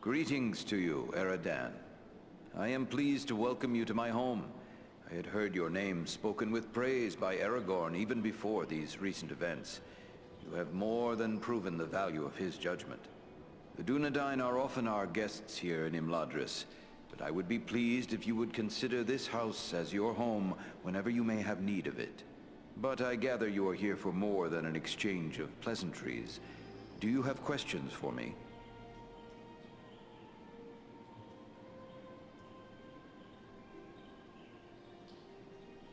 Greetings to you, Eradan. I am pleased to welcome you to my home. I had heard your name spoken with praise by Aragorn even before these recent events. You have more than proven the value of his judgment. The Dunedain are often our guests here in Imladris, but I would be pleased if you would consider this house as your home whenever you may have need of it. But I gather you are here for more than an exchange of pleasantries. Do you have questions for me?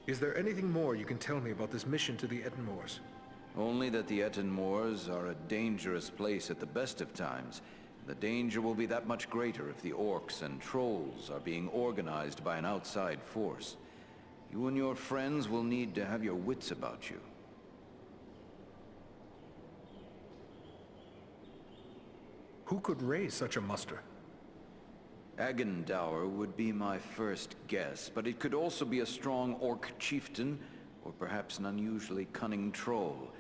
Is there anything more you can tell me about this mission to the Etten Moors? Only that the Etten Moors are a dangerous place at the best of times. The danger will be that much greater if the orcs and trolls are being organized by an outside force. You and your friends will need to have your wits about you. Who could raise such a muster? Agendaur would be my first guess, but it could also be a strong orc chieftain, or perhaps an unusually cunning troll.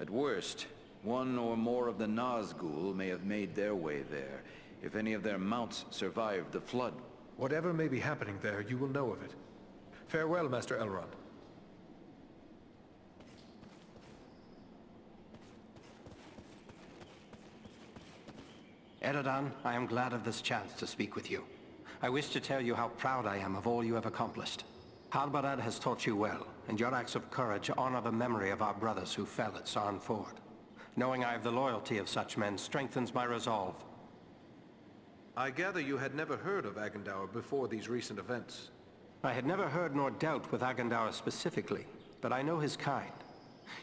At worst, one or more of the Nazgul may have made their way there, if any of their mounts survived the flood. Whatever may be happening there, you will know of it. Farewell, Master Elrond. Eradan, I am glad of this chance to speak with you. I wish to tell you how proud I am of all you have accomplished. Halbarad has taught you well, and your acts of courage honor the memory of our brothers who fell at Sarn Ford. Knowing I have the loyalty of such men strengthens my resolve. I gather you had never heard of Agendaur before these recent events. I had never heard nor dealt with Agendaur specifically, but I know his kind.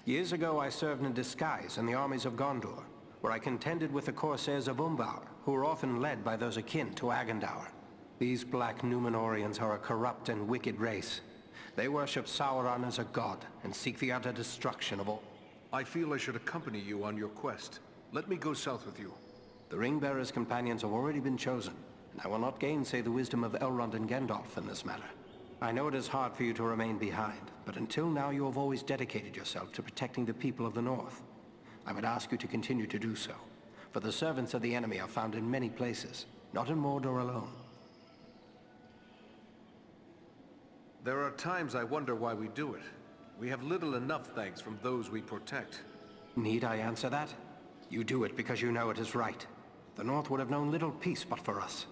Years ago I served in disguise in the armies of Gondor, where I contended with the corsairs of Umbar, who were often led by those akin to Agendaur. These black Númenóreans are a corrupt and wicked race. They worship Sauron as a god and seek the utter destruction of all. I feel I should accompany you on your quest. Let me go south with you. The Ring-Bearer's companions have already been chosen, and I will not gainsay the wisdom of Elrond and Gandalf in this matter. I know it is hard for you to remain behind, but until now you have always dedicated yourself to protecting the people of the North. I would ask you to continue to do so, for the servants of the enemy are found in many places, not in Mordor alone. There are times I wonder why we do it. We have little enough thanks from those we protect. Need I answer that? You do it because you know it is right. The North would have known little peace but for us.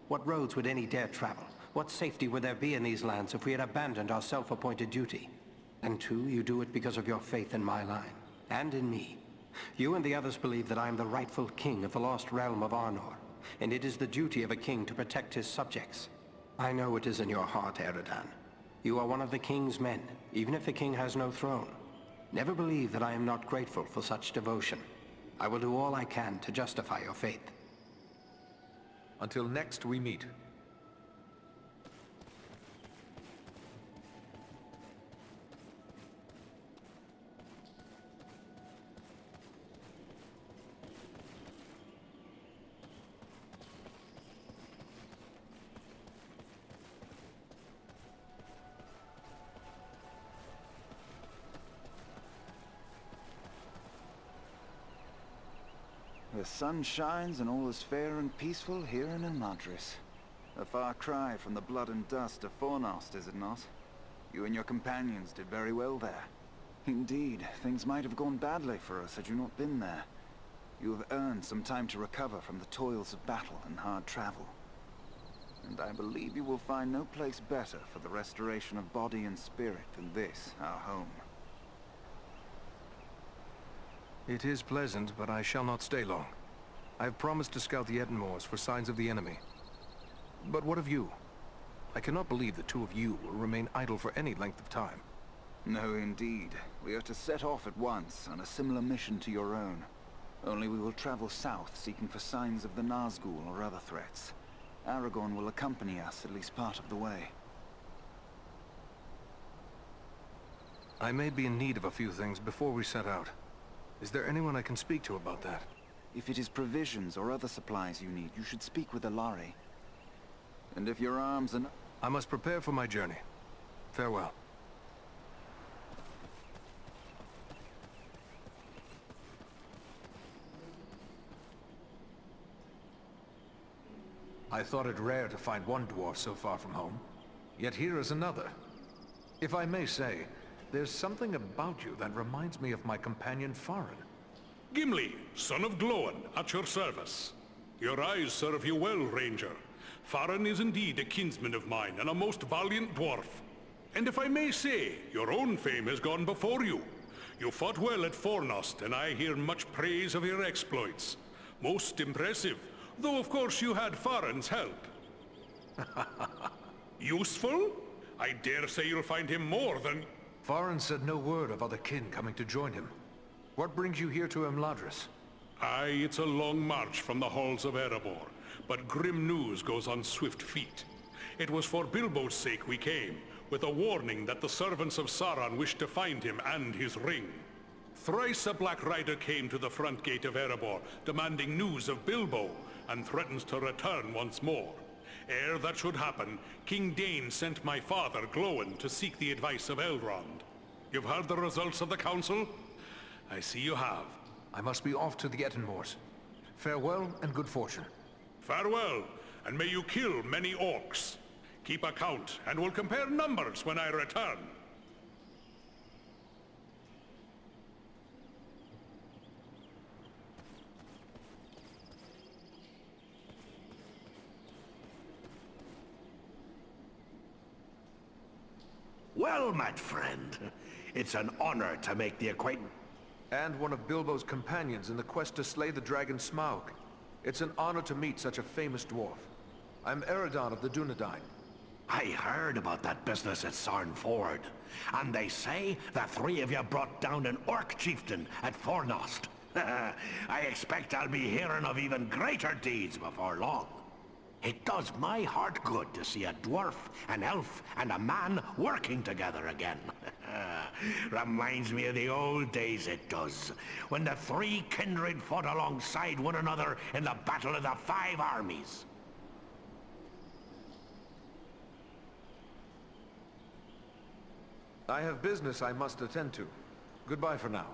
What roads would any dare travel? What safety would there be in these lands if we had abandoned our self-appointed duty? And two, you do it because of your faith in my line, and in me. You and the others believe that I am the rightful king of the lost realm of Arnor, and it is the duty of a king to protect his subjects. I know it is in your heart, Eradan. You are one of the king's men, even if the king has no throne. Never believe that I am not grateful for such devotion. I will do all I can to justify your faith. Until next we meet. The sun shines and all is fair and peaceful here in Imladris. A far cry from the blood and dust of Fornost, is it not? You and your companions did very well there. Indeed, things might have gone badly for us had you not been there. You have earned some time to recover from the toils of battle and hard travel. And I believe you will find no place better for the restoration of body and spirit than this, our home. It is pleasant, but I shall not stay long. I have promised to scout the Etten Moors for signs of the enemy. But what of you? I cannot believe the two of you will remain idle for any length of time. No, indeed. We are to set off at once on a similar mission to your own. Only we will travel south, seeking for signs of the Nazgul or other threats. Aragorn will accompany us at least part of the way. I may be in need of a few things before we set out. Is there anyone I can speak to about that? If it is provisions or other supplies you need, you should speak with Alari. And if your arms and... I must prepare for my journey. Farewell. I thought it rare to find one dwarf so far from home. Yet here is another. If I may say, there's something about you that reminds me of my companion Farin. Gimli, son of Glóin, at your service. Your eyes serve you well, Ranger. Farin is indeed a kinsman of mine, and a most valiant dwarf. And if I may say, your own fame has gone before you. You fought well at Fornost, and I hear much praise of your exploits. Most impressive, though of course you had Farin's help. Useful? I dare say you'll find him more than... Farin said no word of other kin coming to join him. What brings you here to Imladris? Aye, it's a long march from the halls of Erebor, but grim news goes on swift feet. It was for Bilbo's sake we came, with a warning that the servants of Sauron wished to find him and his ring. Thrice a Black Rider came to the front gate of Erebor, demanding news of Bilbo, and threatens to return once more. Ere that should happen, King Dain sent my father, Glóin, to seek the advice of Elrond. You've heard the results of the council? I see you have. I must be off to the Ettenmoors. Farewell and good fortune. Farewell, and may you kill many orcs. Keep a count, and we'll compare numbers when I return. Well, my friend, it's an honor to make the acquaintance. And one of Bilbo's companions in the quest to slay the dragon Smaug. It's an honor to meet such a famous dwarf. I'm Eredon of the Dunedain. I heard about that business at Sarn Ford, and they say that 3 of you brought down an orc chieftain at Fornost. I expect I'll be hearing of even greater deeds before long. It does my heart good to see a dwarf, an elf, and a man working together again. Reminds me of the old days, it does, when the 3 kindred fought alongside one another in the Battle of the 5 Armies. I have business I must attend to. Goodbye for now.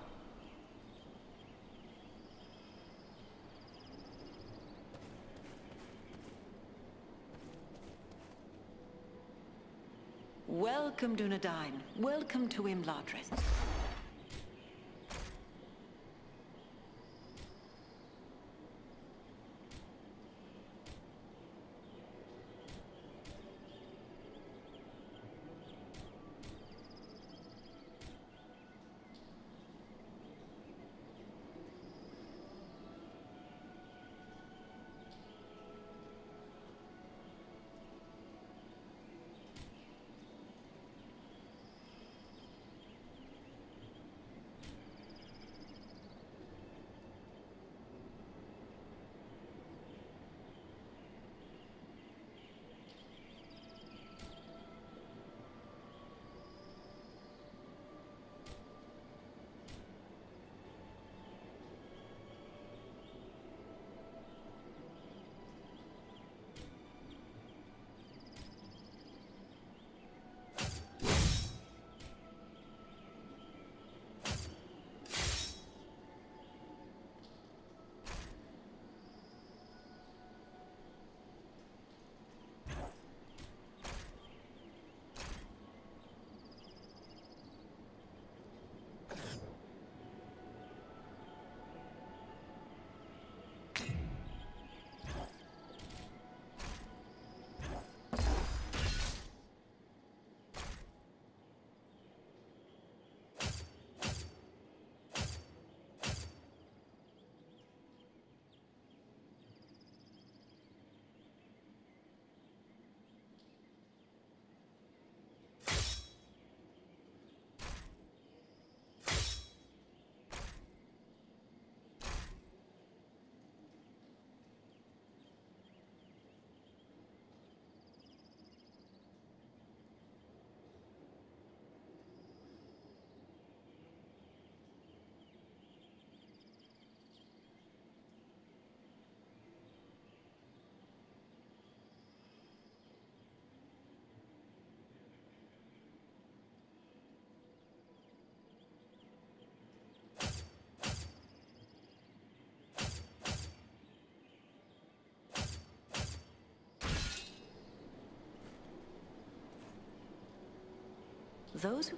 Welcome, Dunedain. Welcome to Imladris. Those who...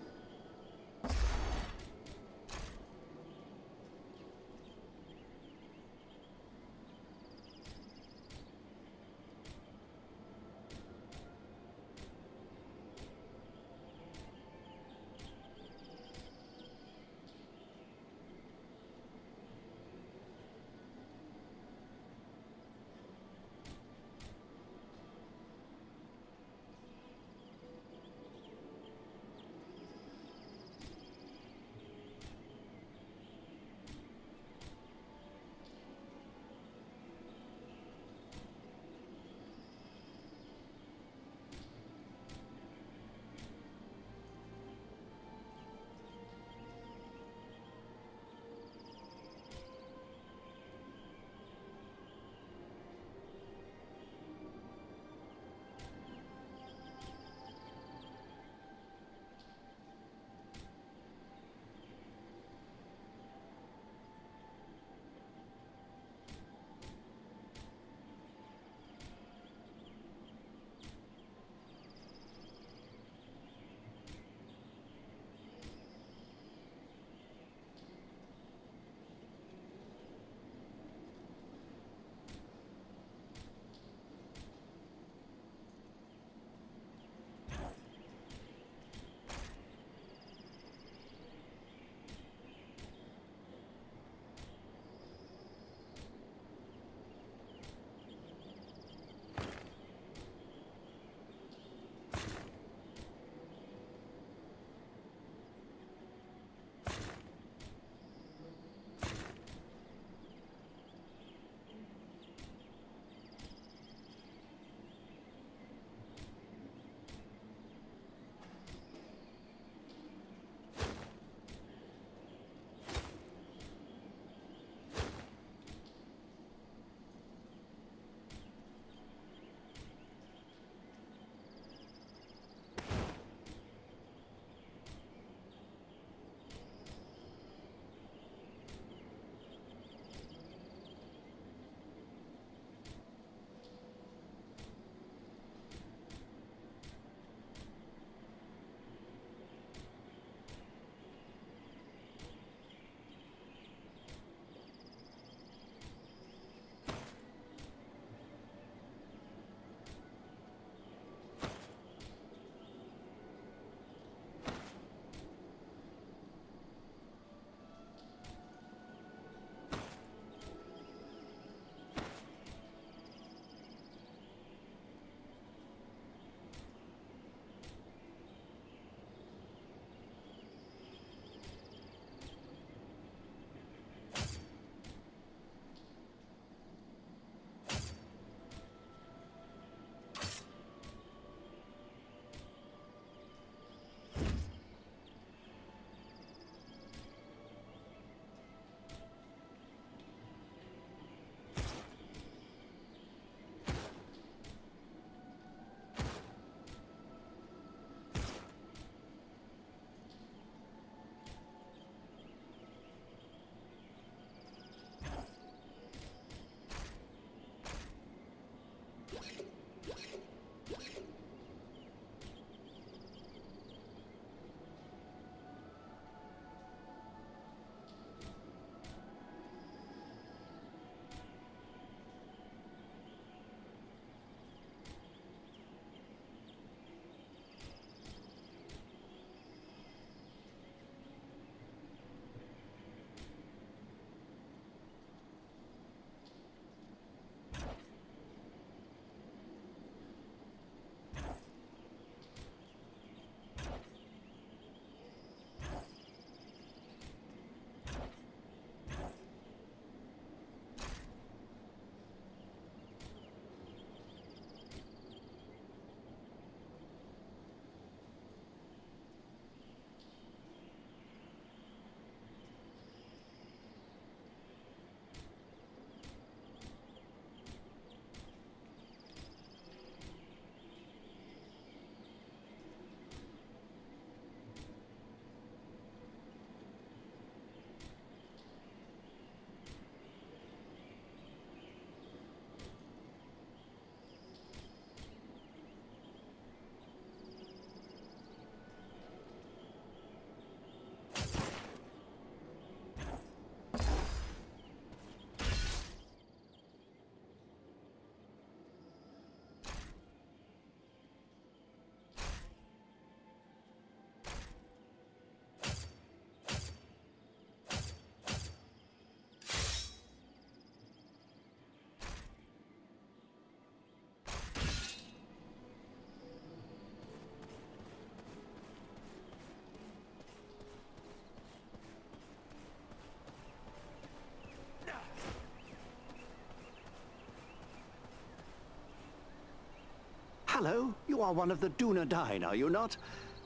hello. You are one of the Dunedain, are you not?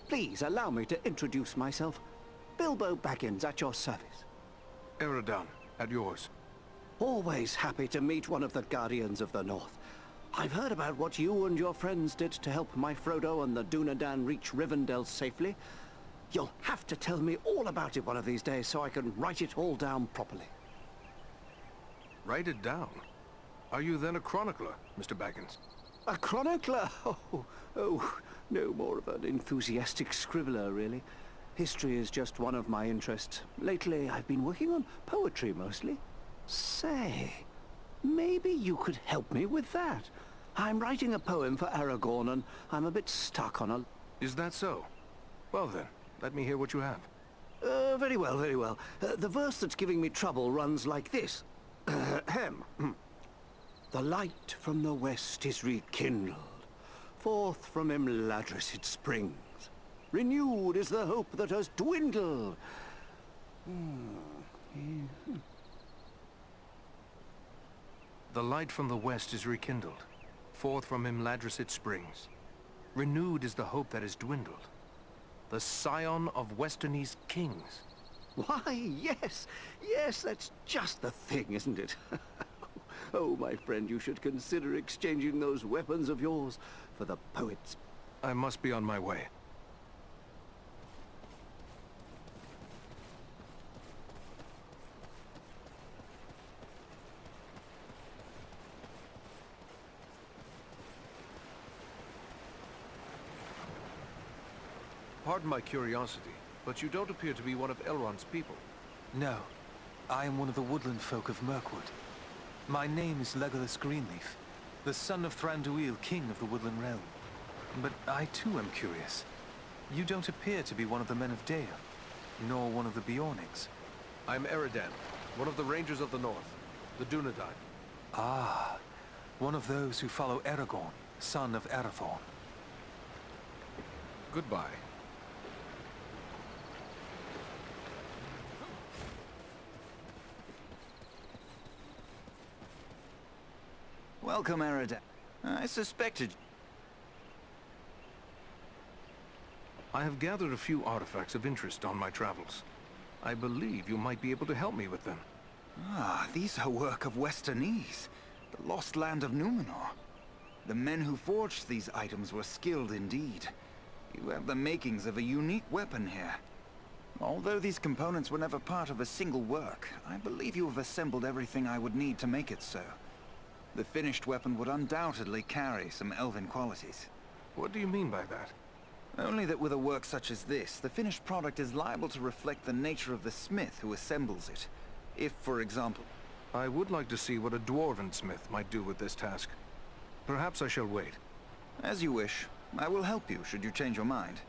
Please allow me to introduce myself. Bilbo Baggins at your service. Eradan, at yours. Always happy to meet one of the Guardians of the North. I've heard about what you and your friends did to help my Frodo and the Dunedain reach Ривенделл safely. You'll have to tell me all about it one of these days so I can write it all down properly. Write it down? Are you then a chronicler, Mr. Baggins? A chronicler? Oh, no more of an enthusiastic scribbler, really. History is just one of my interests. Lately, I've been working on poetry, mostly. Say, maybe you could help me with that. I'm writing a poem for Aragorn, and I'm a bit stuck on a... Is that so? Well then, let me hear what you have. Very well, very well. The verse that's giving me trouble runs like this. Ahem. The light from the west is rekindled. Forth from Imladris it springs. Renewed is the hope that has dwindled. The light from the west is rekindled. Forth from Imladris it springs. Renewed is the hope that has dwindled. The scion of Westernese kings. Why, yes, yes, that's just the thing, isn't it? Oh, my friend, you should consider exchanging those weapons of yours for the poets. I must be on my way. Pardon my curiosity, but you don't appear to be one of Elrond's people. No. I am one of the woodland folk of Mirkwood. My name is Legolas Greenleaf, the son of Thranduil, king of the Woodland Realm. But I too am curious. You don't appear to be one of the Men of Dale, nor one of the Beornings. I'm Eradan, one of the Rangers of the North, the Dunedain. Ah, one of those who follow Aragorn, son of Arathorn. Goodbye. Welcome, Eradan. I suspected... I have gathered a few artifacts of interest on my travels. I believe you might be able to help me with them. Ah, these are work of Westernese, the lost land of Numenor. The men who forged these items were skilled indeed. You have the makings of a unique weapon here. Although these components were never part of a single work, I believe you have assembled everything I would need to make it so. The finished weapon would undoubtedly carry some elven qualities. What do you mean by that? Only that with a work such as this, the finished product is liable to reflect the nature of the smith who assembles it. If, for example... I would like to see what a dwarven smith might do with this task. Perhaps I shall wait. As you wish. I will help you should you change your mind.